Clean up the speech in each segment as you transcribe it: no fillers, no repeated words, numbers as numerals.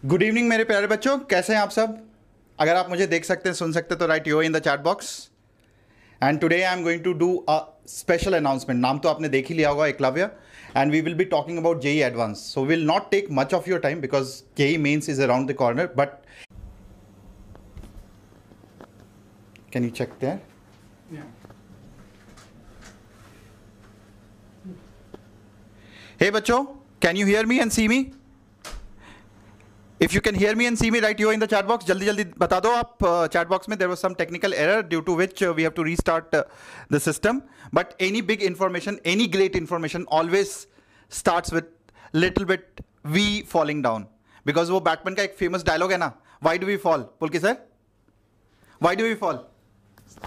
Good evening मेरे प्यारे बच्चों, कैसे हैं आप सब। अगर आप मुझे देख सकते हैं, सुन सकते हैं तो write yo in the chat box. And today I am going to do a special announcement. नाम तो आपने देख ही लिया होगा, Eklavya, and we will be talking about JEE advanced. So will not take much of your time because JEE mains is around the corner, but can you check there? Hey बच्चों, can you hear me and see me? If you can hear me and see me, write yo in the chat box. जल्दी जल्दी बता दो आप chat box में. There was some technical error due to which we have to restart the system. But any big information, any great information always starts with little bit we falling down. Because वो Batman का एक famous dialogue है ना, Why do we fall? Pulki sir? Why do we fall?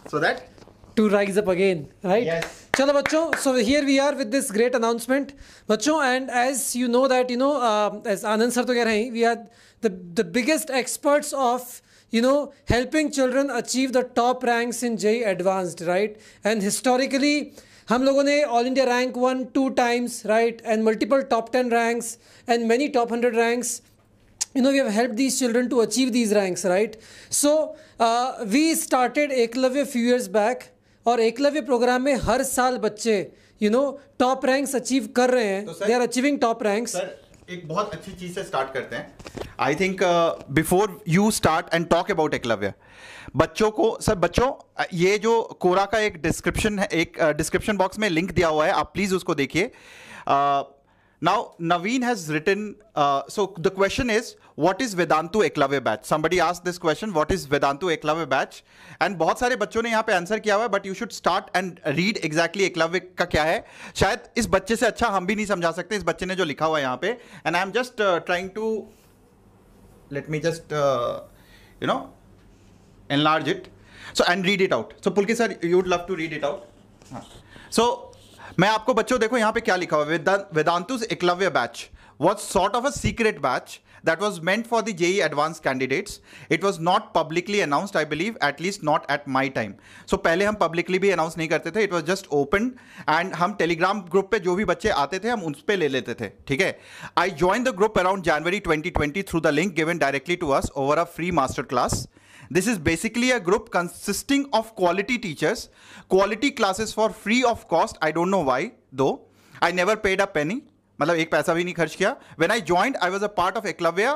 So that? To rise up again, right? Yes. चलो बच्चों, so here we are with this great announcement बच्चों, and as you know that as Anand sir तो कह रहे हैं, we are the biggest experts of helping children achieve the top ranks in JEE Advanced, right? And historically हम लोगों ने all India rank 1 2 times, right? And multiple top 10 ranks and many top 100 ranks. We have helped these children to achieve these ranks, right? So we started Eklavya few years back, और Eklavya programme में हर साल बच्चे top ranks achieve कर रहे हैं. They are achieving top ranks. Sir, एक बहुत अच्छी चीज से स्टार्ट करते हैं. I think before you start and talk about Eklavya, बच्चों ये जो कोरा का एक डिस्क्रिप्शन है, एक डिस्क्रिप्शन बॉक्स में लिंक दिया हुआ है, आप प्लीज उसको देखिए. Now Naveen has written, so the question is, what is Vedantu Eklavya batch? Somebody asked this question, what is Vedantu Eklavya batch? And बहुत सारे बच्चों ने यहाँ पे आंसर किया हुआ है, but you should start and read exactly Eklavya का क्या है. शायद इस बच्चे से अच्छा हम भी नहीं समझा सकते, इस बच्चे ने जो लिखा हुआ है यहाँ पे. And I am just trying to, let me just enlarge it. So and read it out. So Pulki sir, you would love to read it out. So मैं आपको बच्चों देखो यहाँ पे क्या लिखा हुआ है. Vedantu's Eklavya batch was sort of a secret batch that was meant for the JEE advanced candidates. It was not publicly announced, I believe, at least not at my time. So पहले हम publicly भी announce नहीं करते थे. It was just open and हम Telegram group पे जो भी बच्चे आते थे हम उस पे ले लेते थे. ठीक है. I joined the group around January 2020 through the link given directly to us over a free master class. This is basically a group consisting of quality teachers, quality classes for free of cost. I don't know why though. I never paid a penny. मतलब एक पैसा भी नहीं खर्च किया. When I joined, I was a part of Eklavya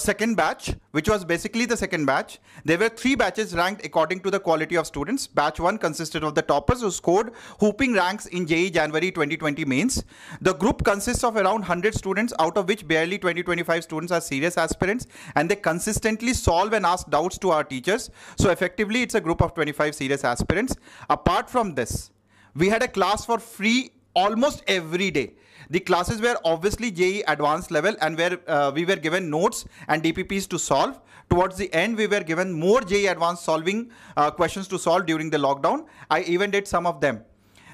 second batch, which was basically the second batch. There were 3 batches ranked according to the quality of students. Batch 1 consisted of the toppers who scored whooping ranks in JEE January 2020 mains. The group consists of around 100 students, out of which barely 20-25 students are serious aspirants, and they consistently solve and ask doubts to our teachers. So effectively, it's a group of 25 serious aspirants. Apart from this, we had a class for free almost every day. The classes were obviously JEE advanced level, and where we were given notes and DPPs to solve. Towards the end, we were given more JEE advanced solving questions to solve during the lockdown. I even did some of them.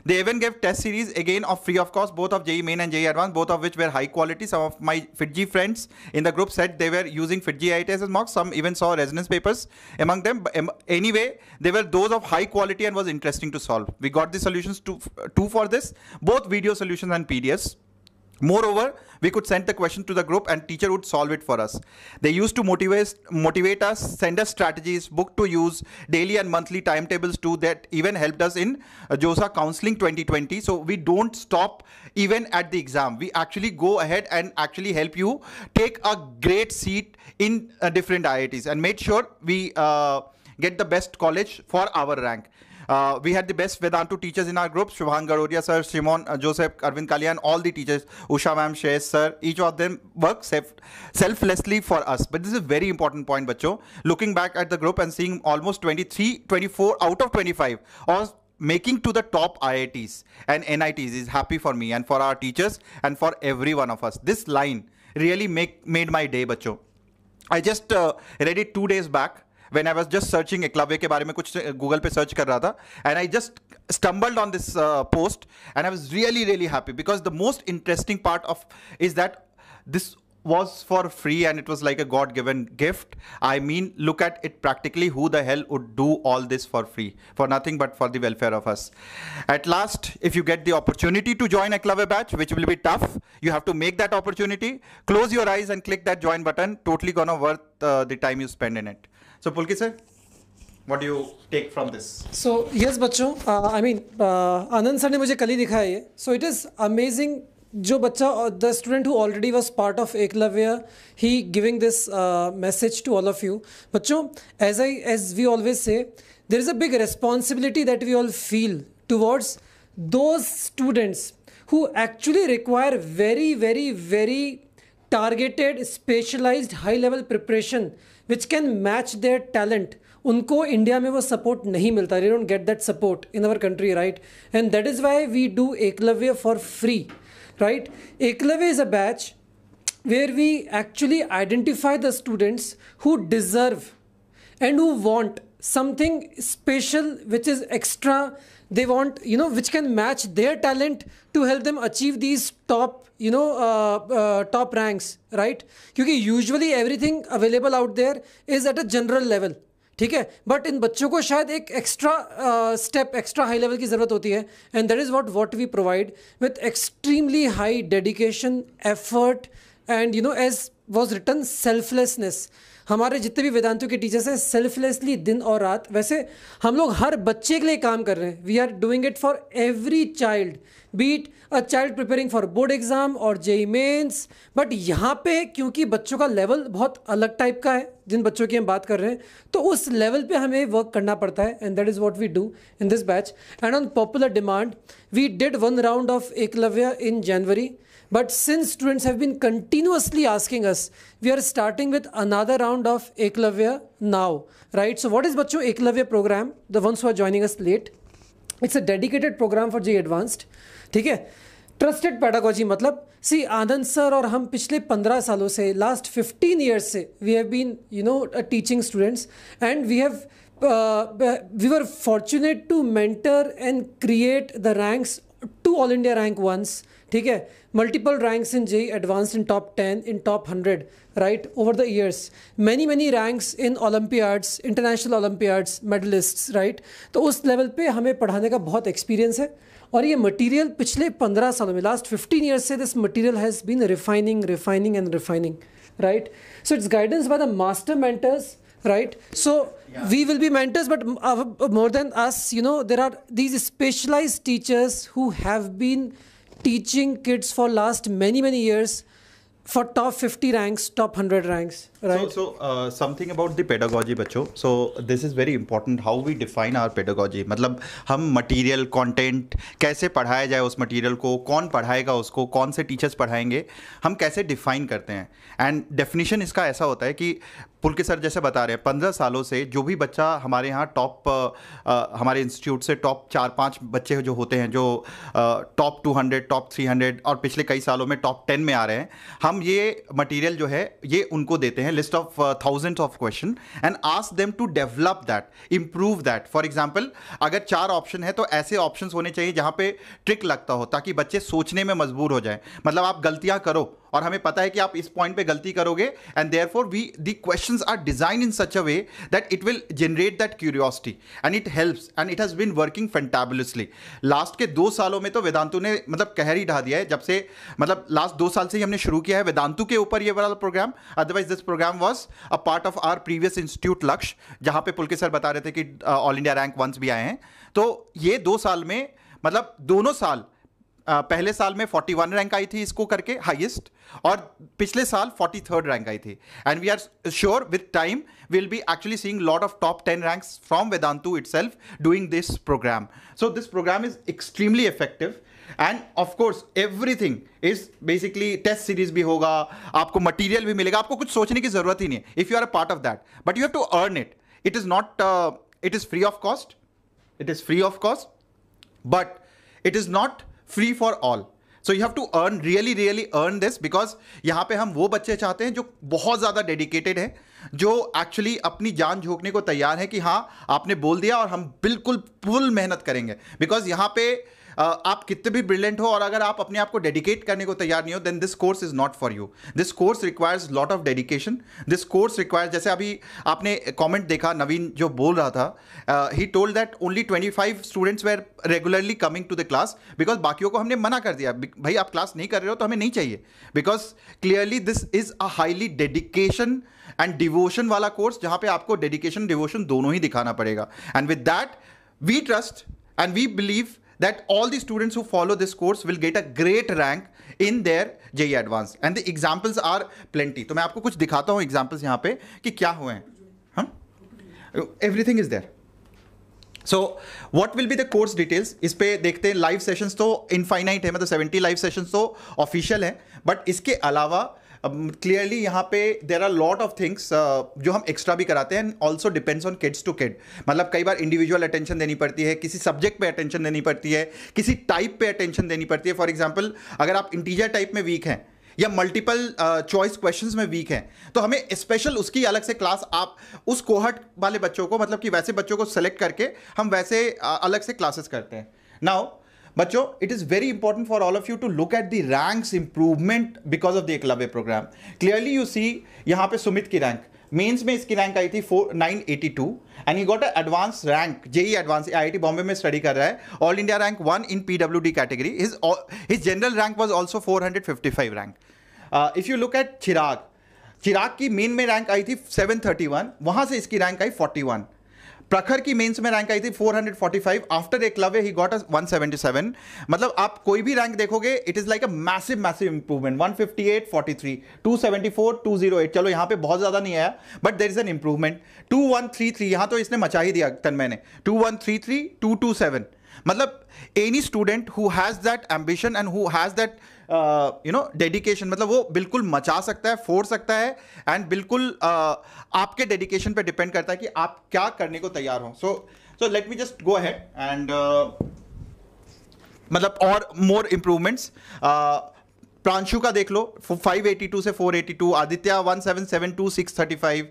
They even gave test series again of free of cost, both of JEE Main and JEE Advanced, both of which were high quality. Some of my FITGI friends in the group said they were using FITGI IITS as mocks. Some even saw resonance papers among them. Anyway, they were those of high quality and was interesting to solve. We got the solutions two for this, both video solutions and PDFs. Moreover, we could send the question to the group and teacher would solve it for us. They used to motivate us, send us strategies, book to use, daily and monthly timetables too, that even helped us in JOSA Counseling 2020. So we don't stop even at the exam. We actually go ahead and actually help you take a great seat in different IITs and made sure we get the best college for our rank. We had the best Vedantu teachers in our group: Shubhang Garodia sir, Shimon Joseph, Arvind Kalian, all the teachers, Usha ma'am, Shreyas sir, each of them work selflessly for us. But this is a very important point, bachcho. Looking back at the group and seeing almost 23, 24 out of 25 or making to the top IITs and NITs is happy for me and for our teachers and for every one of us. This line really made my day, bachcho. I just read it 2 days back. When I was just searching Eklavya के बारे में कुछ Google पे search कर रहा था, and I just stumbled on this post and I was really happy because the most interesting part of is that this was for free and it was like a God given gift. I mean, look at it practically. Who the hell would do all this for free, for nothing but for the welfare of us? At last, if you get the opportunity to join Eklavya batch, which will be tough, you have to make that opportunity. Close your eyes and click that join button. Totally gonna worth the time you spend in it. So Pulkit sir, what do you take from this? So yes बच्चों, I mean Anand sir ने मुझे कल ही दिखाया ये. So it is amazing. जो बच्चा, the student who already was part of Eklavya, he giving this message to all of you. बच्चों, as we always say, there is a big responsibility that we all feel towards those students who actually require very very very targeted specialised high level preparation which can match their talent. उनको India में वो support नहीं मिलता. They don't get that support in our country, right? And that is why we do Eklavya for free. Right? Eklavya is a batch where we actually identify the students who deserve and who want something special which is extra. They want, which can match their talent to help them achieve these top, top ranks, right? Because usually everything available out there is at a general level. ठीक है, but in बच्चों को शायद एक extra step, extra high level की ज़रूरत होती है. And that is what we provide with extremely high dedication, effort and as was written selflessness. हमारे जितने भी वेदांतों के टीचर्स हैं, सेल्फलेसली दिन और रात. वैसे हम लोग हर बच्चे के लिए काम कर रहे हैं. We are doing it for every child, be it a child preparing for board exam और जेई मेंस. बट यहाँ पे क्योंकि बच्चों का लेवल बहुत अलग टाइप का है, जिन बच्चों की हम बात कर रहे हैं, तो उस लेवल पे हमें वर्क करना पड़ता है. And that is what we do in this batch. And on popular demand we did one round of Eklavya in January. But since students have been continuously asking us, we are starting with another round of Eklavya now, right? So what is बच्चों Eklavya program? The ones who are joining us late, it's a dedicated program for JEE Advanced. ठीक है? Trusted pedagogy मतलब, सी आनंद sir और हम पिछले 15 सालों से, last 15 years से, we have been teaching students and we were fortunate to mentor and create the ranks, 2 All India rank ones. ठीक है, multiple ranks in JEE Advanced, in top 10, in top 100, right, over the years. Many ranks in Olympiads, international Olympiads, medalists, right? तो उस level पे हमें पढ़ाने का बहुत experience है. और ये मटेरियल पिछले 15 सालों में, लास्ट 15 ईयर्स से, this material has been refining and refining, right? So it's guidance by the master mentors, right? So we will be mentors, but more than us, there are these specialized teachers who have been teaching kids for last many years for top 50 ranks, top 100 ranks, right? So something about the pedagogy बच्चों. So this is very important, how we define our pedagogy. मतलब हम material, content कैसे पढ़ाया जाए, उस material को कौन पढ़ाएगा, उसको कौन से टीचर्स पढ़ाएंगे, हम कैसे डिफाइन करते हैं. एंड डेफिनेशन इसका ऐसा होता है कि पुलके सर जैसे बता रहे हैं, 15 सालों से जो भी बच्चा हमारे यहाँ टॉप, हमारे इंस्टीट्यूट से टॉप 4-5 बच्चे जो होते हैं, जो टॉप 200, टॉप 300 और पिछले कई सालों में टॉप 10 में आ रहे हैं, हम ये मटेरियल जो है ये उनको देते हैं, list of thousands of question, and ask them to develop that, improve that. For example, अगर 4 ऑप्शन है तो ऐसे ऑप्शंस होने चाहिए जहाँ पे ट्रिक लगता हो, ताकि बच्चे सोचने में मजबूर हो जाए. मतलब आप गलतियाँ करो और हमें पता है कि आप इस पॉइंट पे गलती करोगे, and therefore the questions are designed in such a way that it will generate that curiosity and it helps, and it has been working fantabulously. Last के 2 सालों में तो वेदांतु ने मतलब कहर ही ढा दिया है. जब से मतलब लास्ट 2 साल से ही हमने शुरू किया है वेदांतु के ऊपर ये वाला programme. Otherwise this programme was a part of our previous institute Lakshya, जहां पे पुलके सर बता रहे थे कि ऑल इंडिया रैंक वंस भी आए हैं. तो ये 2 साल में मतलब दोनों साल, पहले साल में 41 रैंक आई थी इसको करके हाईएस्ट, और पिछले साल 43rd रैंक आई थी. And we are sure with time we'll be actually seeing lot of top 10 ranks from Vedantu itself doing this program. So this program is extremely effective, and of course everything is basically test series भी होगा, आपको material भी मिलेगा, आपको कुछ सोचने की जरूरत ही नहीं है if you are a part of that, but you have to earn it. It is not it is free of cost, but it is not free for all. So you have to really earn this, because यहाँ पे हम वो बच्चे चाहते हैं जो बहुत ज़्यादा डेडिकेटेड हैं, जो एक्चुअली अपनी जान झोंकने को तैयार है कि हाँ आपने बोल दिया और हम बिल्कुल फुल मेहनत करेंगे. बिकॉज यहाँ पे आप कितने भी ब्रिलियंट हो और अगर आप अपने आप को डेडिकेट करने को तैयार नहीं हो, then this course is not for you. This course requires lot of dedication. This course requires, जैसे अभी आपने कमेंट देखा नवीन जो बोल रहा था, he told that only 25 students were regularly coming to the class, because बाकियों को हमने मना कर दिया, भाई आप क्लास नहीं कर रहे हो तो हमें नहीं चाहिए, because clearly this is a highly dedication and devotion वाला कोर्स, जहां पे आपको डेडिकेशन डिवोशन दोनों ही दिखाना पड़ेगा. And with that we trust and we believe that all the students who follow this course will get a great rank in their JEE Advanced, and the examples are plenty. तो मैं आपको कुछ दिखाता हूँ examples यहाँ पे कि क्या हुए हैं. हाँ, everything is there. So what will be the course details? इस पे देखते हैं. लाइव सेशंस तो इनफाइनाइट है, मतलब 70 लाइव सेशंस तो ऑफिशियल है, बट इसके अलावा क्लियरली यहाँ पे there are lot of things जो हम एक्स्ट्रा भी कराते हैं, and also depends on kids to kid. मतलब कई बार इंडिविजुअल अटेंशन देनी पड़ती है, किसी सब्जेक्ट पे अटेंशन देनी पड़ती है, किसी टाइप पे अटेंशन देनी पड़ती है. फॉर एग्जाम्पल अगर आप इंटीजर टाइप में वीक हैं या मल्टीपल चॉइस क्वेश्चंस में वीक हैं, तो हमें स्पेशल उसकी अलग से क्लास, आप उस कोहर्ट वाले बच्चों को, मतलब कि वैसे बच्चों को सेलेक्ट करके हम वैसे अलग से क्लासेस करते हैं. नाउ बच्चों, it is very important for all of you to look at the ranks improvement because of the Eklavya program. Clearly you see यहाँ पे सुमित की रैंक, मेंस में इसकी रैंक आई थी 982 and he got an advanced rank, JEE Advanced. IIT Bombay में study कर रहा है, all India rank 1 in PWD category. His general rank was also 455 rank. If you look at चिराग की मेन में रैंक आई थी 731, वहां से इसकी रैंक आई 41. प्रखर की मेंस में रैंक आई थी 445. After Eklavya he got 177. मतलब आप कोई भी रैंक देखोगे, it is like a massive improvement. 158 43, 274 208. चलो यहां पे बहुत ज्यादा नहीं आया, but there is an improvement. 2133, यहां तो इसने मचा ही दिया तन्मय ने. 2133 227. मतलब any student who has that ambition and who has that dedication, मतलब वो बिल्कुल मचा सकता है, फोड़ सकता है, एंड बिल्कुल आपके डेडिकेशन पे डिपेंड करता है कि आप क्या करने को तैयार हो. So let me just go ahead and मतलब और मोर इंप्रूवमेंट्स. प्रांशु का देख लो, 582 से 482. आदित्य 1772 635.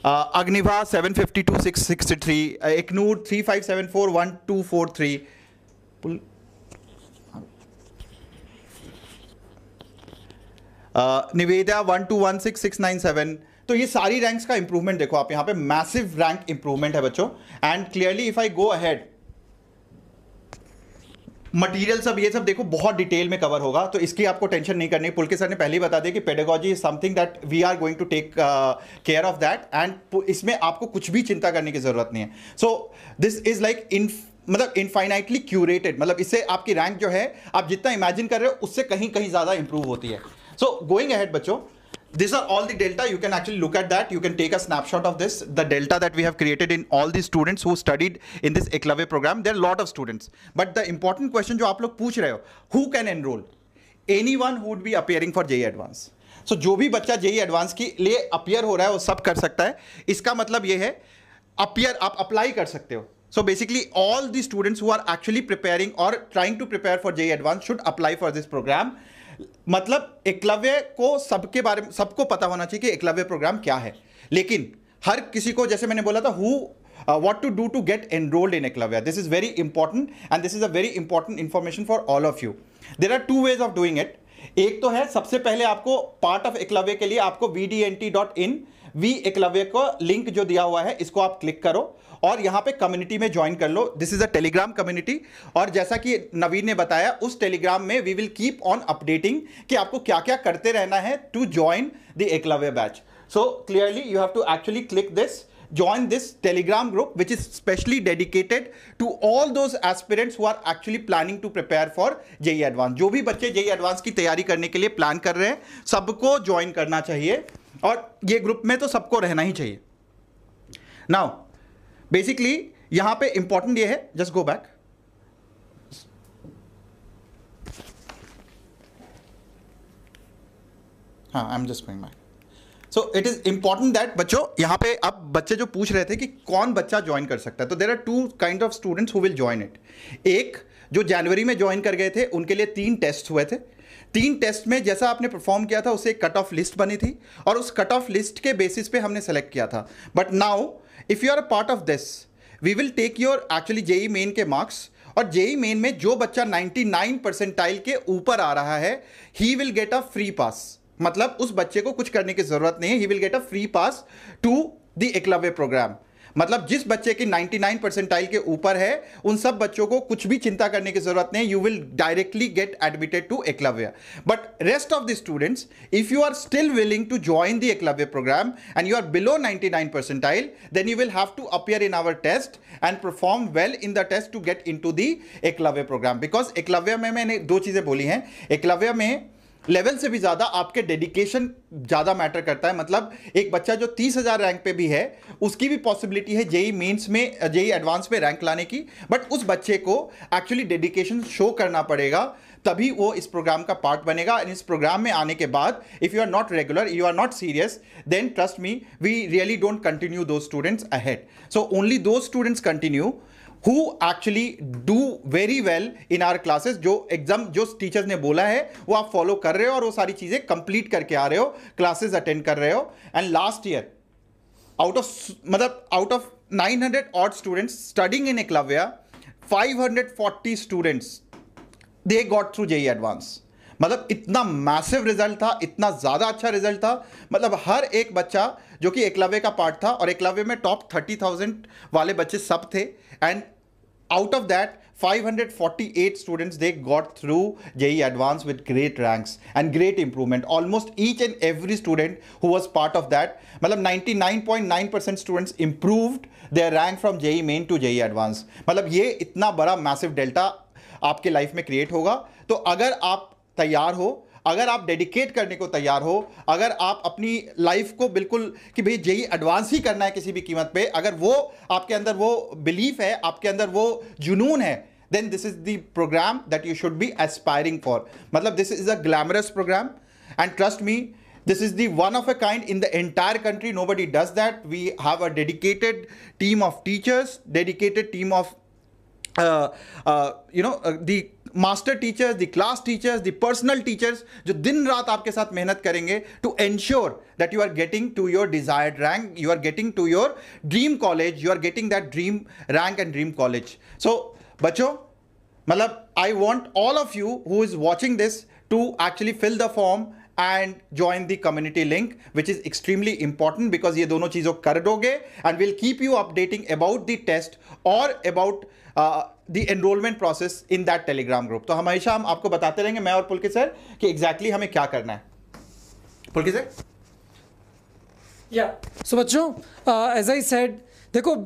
अग्निभा 752 663. एकनूर 3574 1243. निवेदा 1216 697. तो ये सारी रैंक्स का इंप्रूवमेंट देखो आप, यहां पे मैसिव रैंक इंप्रूवमेंट है बच्चों. And clearly if I go ahead, material सब ये सब देखो बहुत डिटेल में कवर होगा, तो इसकी आपको टेंशन नहीं करनी. पुलके सर ने पहले ही बता दिया कि pedagogy is something that we are going to take care of that, and इसमें आपको कुछ भी चिंता करने की जरूरत नहीं है. सो दिस इज लाइक मतलब इनफाइनाइटली क्यूरेटेड, मतलब इससे आपकी रैंक जो है आप जितना इमेजिन कर रहे हो उससे कहीं कहीं ज्यादा इंप्रूव होती है. सो गोइंग अहेड बच्चों, these are all the delta. You can actually look at that. You can take a snapshot of this, the delta that we have created in all the students who studied in this Eklavya program. There are a lot of students, but the important question जो आप लोग पूछ रहे हो, who can enroll? Anyone who would be appearing for JEE Advanced. So जो भी बच्चा JEE Advanced के लिए appear हो रहा है वो सब कर सकता है. इसका मतलब ये है appear, आप apply कर सकते हो. So basically all the students who are actually preparing or trying to prepare for JEE Advanced should apply for this program. मतलब एकलव्य को सबके बारे में सबको पता होना चाहिए कि एकलव्य प्रोग्राम क्या है, लेकिन हर किसी को, जैसे मैंने बोला था, what to do to get enrolled in Eklavya. This is very important and this is a very important information for all of you. There are two ways of doing it. एक तो है, सबसे पहले आपको पार्ट ऑफ एकलव्य के लिए आपको vdnt.in we Eklavya को लिंक जो दिया हुआ है इसको आप क्लिक करो और यहां पे कम्युनिटी में ज्वाइन कर लो. This is a Telegram community, और जैसा कि नवीन ने बताया उस टेलीग्राम में we will keep on updating कि आपको क्या क्या करते रहना है to join the Eklavya batch. So clearly you have to actually click this, join this telegram group which is specially dedicated to all those aspirants who are actually planning to prepare for JEE Advanced. जो भी बच्चे JEE Advanced की तैयारी करने के लिए plan कर रहे हैं सबको ज्वाइन करना चाहिए, और ये ग्रुप में तो सबको रहना ही चाहिए. नाउ बेसिकली यहां पे इंपॉर्टेंट ये है, जस्ट गो बैक. हाँ, I am just going back. So it is important that बच्चों, यहां पे अब बच्चे जो पूछ रहे थे कि कौन बच्चा ज्वाइन कर सकता है, तो there are two kind of students who will join it. एक जो जनवरी में ज्वाइन कर गए थे उनके लिए 3 टेस्ट हुए थे. 3 टेस्ट में जैसा आपने परफॉर्म किया था उसे एक कट ऑफ लिस्ट बनी थी और उस कट ऑफ लिस्ट के बेसिस पे हमने सेलेक्ट किया था. But now if you are a part of this, we will take your actually JEE main के मार्क्स, और जेई मेन में जो बच्चा 99 परसेंटाइल के ऊपर आ रहा है, he will get a free पास. मतलब उस बच्चे को कुछ करने की जरूरत नहीं है, he will get a free pass to the Eklavya programme. मतलब जिस बच्चे की 99 परसेंटाइल के ऊपर है, उन सब बच्चों को कुछ भी चिंता करने की जरूरत नहीं, you will directly get admitted to Eklavya. But rest of the students, if you are still willing to join the Eklavya programme and you are below 99 percentile, then you will have to appear in our test and perform well in the test to get into the Eklavya programme. Because Eklavya में मैंने 2 चीजें बोली हैं. एकलव्य में level से भी ज्यादा आपके डेडिकेशन ज्यादा मैटर करता है. मतलब एक बच्चा जो 30,000 रैंक पे भी है, उसकी भी पॉसिबिलिटी है जेई मेंस में, जेई एडवांस में रैंक लाने की. बट उस बच्चे को एक्चुअली डेडिकेशन शो करना पड़ेगा, तभी वो इस प्रोग्राम का पार्ट बनेगा. एंड इस प्रोग्राम में आने के बाद if you are not regular, you are not serious, then trust me, we really don't continue those students ahead. So only those students continue who actually do very well in our classes. जो exam जो teachers ने बोला है वो आप follow कर रहे हो और वो सारी चीजें कंप्लीट करके आ रहे हो, क्लासेस अटेंड कर रहे हो. And last year out of 900 odd students studying in Eklavya, 540 students they got through JEE advance. मतलब इतना मैसिव रिजल्ट था, इतना ज्यादा अच्छा रिजल्ट था. मतलब हर एक बच्चा जो कि एकलव्य का पार्ट था, और एकलव्य में टॉप 30,000 वाले बच्चे सब थे. And out of that 548 students, they got through JEE Advanced with great ranks and great improvement. Almost each and every student who was part of that, मतलब 99.9% students improved their rank from JEE Main to JEE Advanced. मतलब ये इतना बड़ा massive delta आपके life में create होगा. तो अगर आप तैयार हो, अगर आप डेडिकेट करने को तैयार हो, अगर आप अपनी लाइफ को बिल्कुल कि भाई जेई एडवांस ही करना है किसी भी कीमत पे, अगर वो आपके अंदर वो बिलीफ है, आपके अंदर वो जुनून है, then this is the program that you should be aspiring for. मतलब this is a glamorous program and trust me, this is the one of a kind in the entire country. Nobody does that. We have a dedicated team of teachers, dedicated team of the master teachers, the class teachers, the personal teachers, जो दिन रात आपके साथ मेहनत करेंगे to ensure that you are getting to your desired rank, you are getting to your dream college, you are getting that dream rank and dream college. So बच्चों, मतलब I want all of you who is watching this to actually fill the form and join the community link, which is extremely important because ये दोनों चीजों कर दोगे and we'll keep you updating about the test or about the enrollment process in that telegram group. तो हमेशा हम आपको बताते रहेंगे, मैं और पुलकित सर, कि exactly हमें क्या करना है. पुलकित सर? Yeah. So बच्चों, as I said, देखो,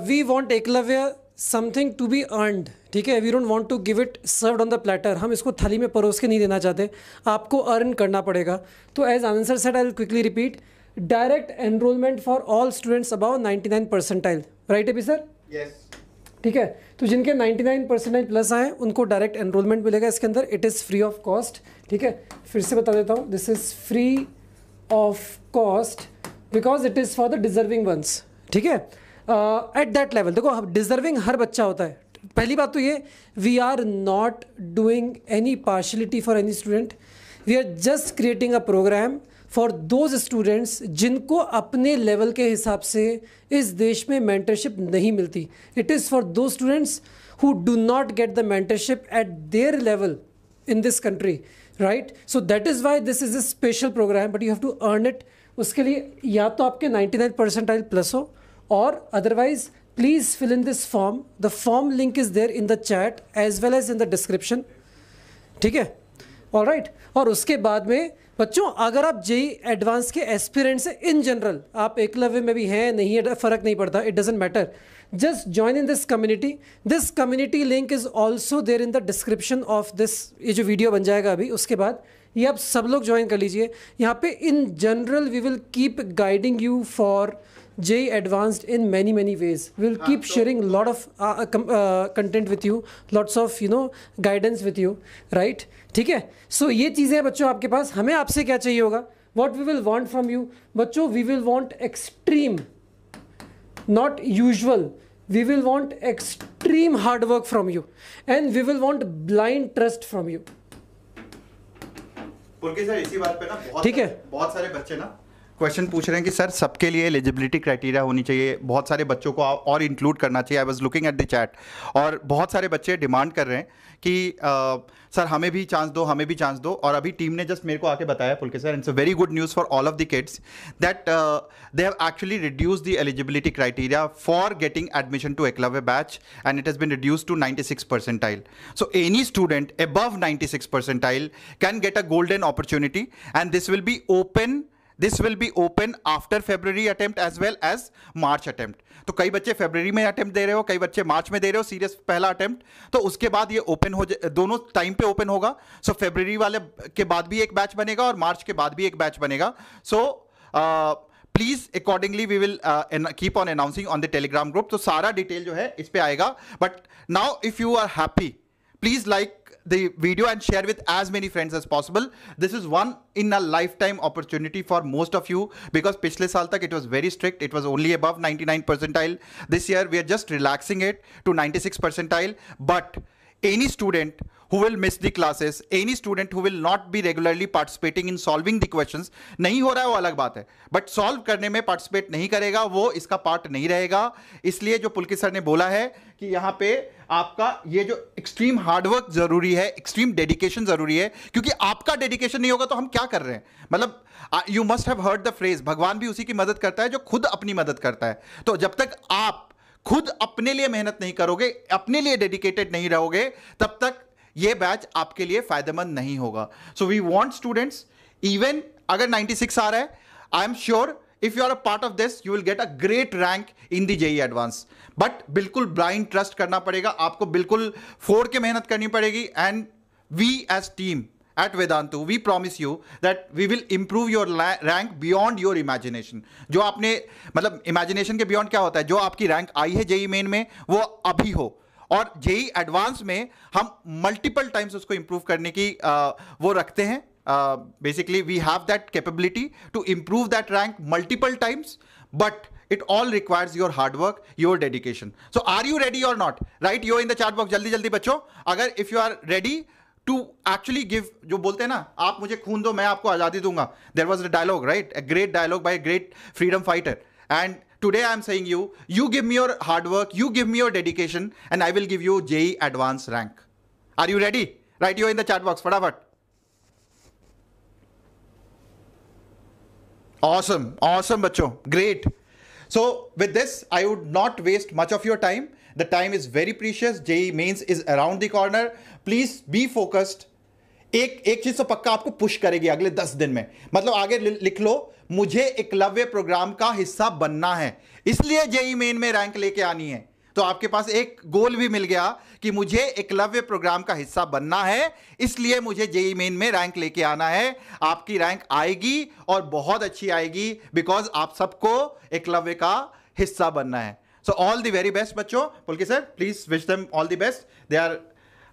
we want Eklavya something to be earned. ठीक है, we don't want to give it served on the platter. हम इसको थाली में परोस के नहीं देना चाहते, आपको अर्न करना पड़ेगा. तो as Anand sir said, I will quickly repeat, direct enrolment for all students above 99 percentile. Right है भी सर? यस. ठीक है, तो जिनके 99 परसेंटाइल प्लस आए उनको डायरेक्ट एनरोलमेंट मिलेगा इसके अंदर. It is free of cost. ठीक है, फिर से बता देता हूँ, this is free of cost because it is for the deserving ones. ठीक है, एट दैट लेवल. देखो, डिजर्विंग हर बच्चा होता है. पहली बात तो ये, we are not doing any partiality for any student. We are just creating a programme for those students जिनको अपने लेवल के हिसाब से इस देश में मेंटरशिप नहीं मिलती. It is for those students who do not get the mentorship at their level in this country. Right, so that is why this is a special programme, but you have to earn it. उसके लिए या तो आपके 99 percentile plus हो, और otherwise please fill in this form. The form link is there in the chat as well as in the description. ठीक है, all right. और उसके बाद में बच्चों, अगर आप जेई एडवांस के एस्पिरेंट्स हैं इन जनरल, आप एकलव्य में भी हैं नहीं है, फ़र्क नहीं पड़ता, it doesn't matter. Just join in this community. This community link is also there in the description of this. ये जो वीडियो बन जाएगा अभी, उसके बाद ये आप सब लोग ज्वाइन कर लीजिए. यहाँ पे in general we will keep guiding you for JEE Advanced in many ways. We'll keep sharing a lot of content with you, lots of guidance with you, right? ठीक है, so ये चीज़ें हैं बच्चों आपके पास. हमें आपसे क्या चाहिए होगा? What we will want from you, बच्चों, we will want extreme, not usual. We will want extreme hard work from you, and we will want blind trust from you. Pulkit sir इसी बात पे ना ठीक है। बहुत सारे बच्चे ना क्वेश्चन पूछ रहे हैं कि सर सबके लिए एलिजिबिलिटी क्राइटेरिया होनी चाहिए, बहुत सारे बच्चों को और इंक्लूड करना चाहिए। I was looking at the chat और बहुत सारे बच्चे डिमांड कर रहे हैं कि सर हमें भी चांस दो, हमें भी चांस दो। और अभी टीम ने जस्ट मेरे को आके बताया Pulkit sir, it's a very good news for all of the kids that they have actually reduced the eligibility criteria for getting admission to Eklavya batch and it has been reduced to 96 percentile. So any student above 96 percentile can get a golden opportunity and this will be open. This will be open after February attempt as well as March attempt. तो कई बच्चे फरवरी में attempt दे रहे हो, कई बच्चे मार्च में दे रहे हो सीरियस पहला अटेम्प्ट, तो उसके बाद ये ओपन हो दोनों टाइम पे ओपन होगा। सो फरवरी वाले के बाद भी एक बैच बनेगा और मार्च के बाद भी एक बैच बनेगा। So please accordingly we will keep on announcing on the Telegram group. तो सारा डिटेल जो है इस पे आएगा। But now if you are happy, please like the video and share with as many friends as possible. This is one in a lifetime opportunity for most of you because पिछले साल तक it was very strict. It was only above 99 percentile. This year we are just relaxing it to 96 percentile. But any student who will miss the classes, any student who will not be regularly participating in solving the questions, नहीं हो रहा है वो अलग बात है, but solve करने में पार्टिसिपेट नहीं करेगा वो इसका पार्ट नहीं रहेगा। इसलिए जो पुलकित सर ने बोला है कि यहाँ पे आपका ये जो एक्सट्रीम हार्डवर्क जरूरी है, एक्सट्रीम डेडिकेशन जरूरी है, क्योंकि आपका डेडिकेशन नहीं होगा तो हम क्या कर रहे हैं। मतलब you must have heard the phrase, भगवान भी उसी की मदद करता है जो खुद अपनी मदद करता है। तो जब तक आप खुद अपने लिए मेहनत नहीं करोगे, अपने लिए डेडिकेटेड नहीं रहोगे, तब तक ये बैच आपके लिए फायदेमंद नहीं होगा। So we want students, even अगर 96 आ रहा है, I am sure if you are a part of this you will get a great rank in the JEE advance. But बिल्कुल ब्लाइंड ट्रस्ट करना पड़ेगा, आपको बिल्कुल फोड़ के मेहनत करनी पड़ेगी। And we as team at Vedantu, we promise you that we will improve your rank beyond your imagination. जो आपने मतलब imagination के beyond क्या होता है, जो आपकी रैंक आई है जेई मेन में वो अभी हो, और जेई एडवांस में हम मल्टीपल टाइम्स उसको इंप्रूव करने की वो रखते हैं। Basically we have that capability to improve that rank multiple times, but it all requires your hard work, your dedication. So are you ready or not? Write yo in the chat box जल्दी जल्दी बच्चों। अगर if you are ready to actually give, जो बोलते हैं ना आप मुझे खून दो मैं आपको आज़ादी दूंगा, there was a dialogue, right? A great dialogue by a great freedom fighter. And today I am saying you give me your hard work, you give me your dedication, and I will give you JEE advanced rank. Are you ready? Write yo in the chat box फटाफट। Awesome, awesome बच्चों, great. So with this I would not waste much of your time. The time is very precious. JEE mains is around the corner. Please be focused. एक चीज तो पक्का आपको push करेगी अगले 10 दिन में। मतलब आगे लिख लो, मुझे एकलव्य प्रोग्राम का हिस्सा बनना है, इसलिए जेईई मेन में रैंक लेके आनी है। तो आपके पास एक गोल भी मिल गया कि मुझे एकलव्य प्रोग्राम का हिस्सा बनना है, इसलिए मुझे जेईई मेन में रैंक लेके आना है। आपकी रैंक आएगी और बहुत अच्छी आएगी, बिकॉज आप सबको एकलव्य का हिस्सा बनना है। So all the very best बच्चों। पुलके sir, please wish them all the best. They are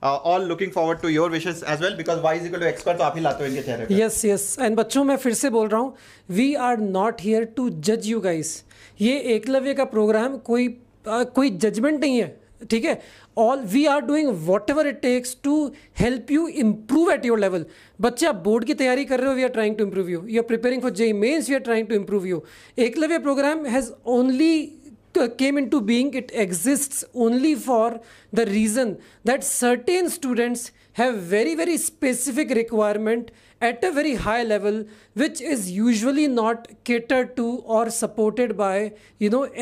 all looking forward to your wishes as well because Y is equal to X पर तो आप ही लाते हो इनके चेहरे पे। Yes, yes. And बच्चों मैं फिर से बोल रहा हूँ, we are not here to judge you guys. ये एकलव्य का प्रोग्राम कोई जजमेंट नहीं है, ठीक है। All we are doing whatever it takes to help you improve at your level. बच्चे आप बोर्ड की तैयारी कर रहे हो, we are trying to improve you. You are preparing for JEE mains, we are trying to improve you. Eklavya programme has only came into being, it exists only for the reason that certain students have very very specific requirement at a very high level which is usually not catered to or supported by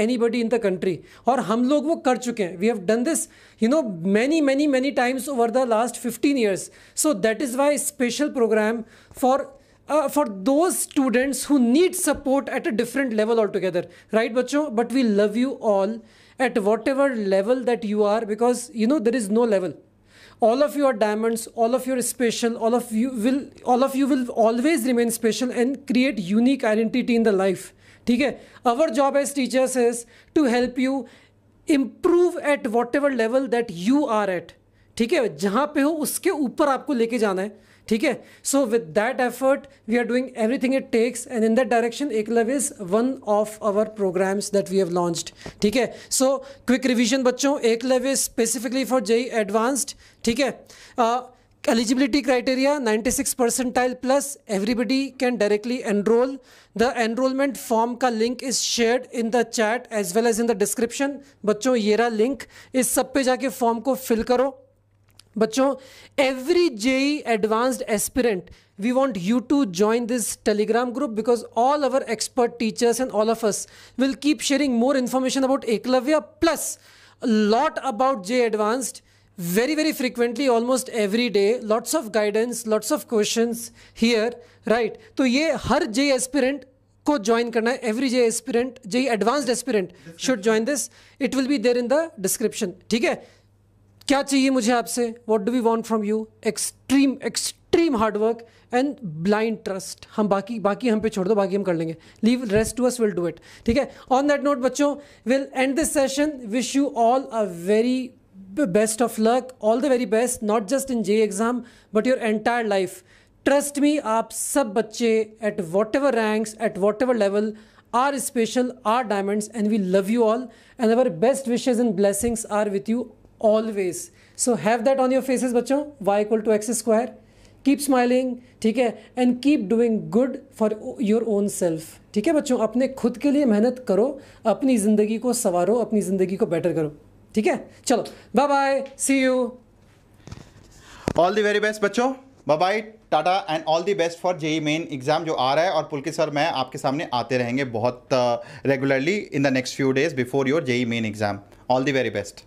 anybody in the country. और हम लोग वो कर चुके हैं, we have done this many times over the last 15 years. So that is why special program for those students who need support at a different level altogether, right बच्चों? But we love you all at whatever level that you are, because there is no level. All of you are diamonds, all of you are special, all of you will always remain special and create unique identity in the life, ठीक है। Our job as teachers is to help you improve at whatever level that you are at, ठीक है। जहाँ पे हो उसके ऊपर आपको लेके जाना है, ठीक है। So with that effort we are doing everything it takes, and in that direction Eklavya is one of our programmes that we have launched, ठीक है। सो क्विक रिवीजन बच्चों, Eklavya specifically for JEE advanced, ठीक है। Eligibility criteria 96 percentile plus, everybody can directly enroll. The enrollment form का link is shared in the chat as well as in the description. बच्चों ये रहा link, इस सब पे जाके फॉर्म को फिल करो. बच्चों every JEE advanced aspirant, we want you to join this telegram group because all our expert teachers and all of us will keep sharing more information about Eklavya plus a lot about JEE advanced. Very very frequently, almost every day, lots of guidance, lots of questions here, right? तो ये हर JEE aspirant को join करना है. Every JEE aspirant, JEE advanced aspirant should join this. It will be there in the description. ठीक है? क्या चाहिए मुझे आपसे? What do we want from you? Extreme hard work and blind trust. हम बाकी हम पे छोड़ दो, बाकी हम कर लेंगे. Leave rest to us, we'll do it. ठीक है? On that note बच्चों, we'll end this session. Wish you all a very best of luck, all the very best, not just in JEE exam but your entire life. Trust me, आप सब बच्चे at whatever ranks, at whatever level are special, are diamonds, and we love you all, and our best wishes and blessings are with you always. So have that on your faces बच्चों. Y equal to x square. Keep smiling, ठीक है, and keep doing good for your own self. ठीक है बच्चों, अपने खुद के लिए मेहनत करो, अपनी ज़िंदगी को संवारो, अपनी ज़िंदगी को बेटर करो. ठीक है, चलो bye bye, see you. All the very best बच्चों, bye bye, tata and all the best for JEE main exam जो आ रहा है. और पुलकित सर मैं आपके सामने आते रहेंगे बहुत regularly in the next few days before your JEE main exam. All the very best.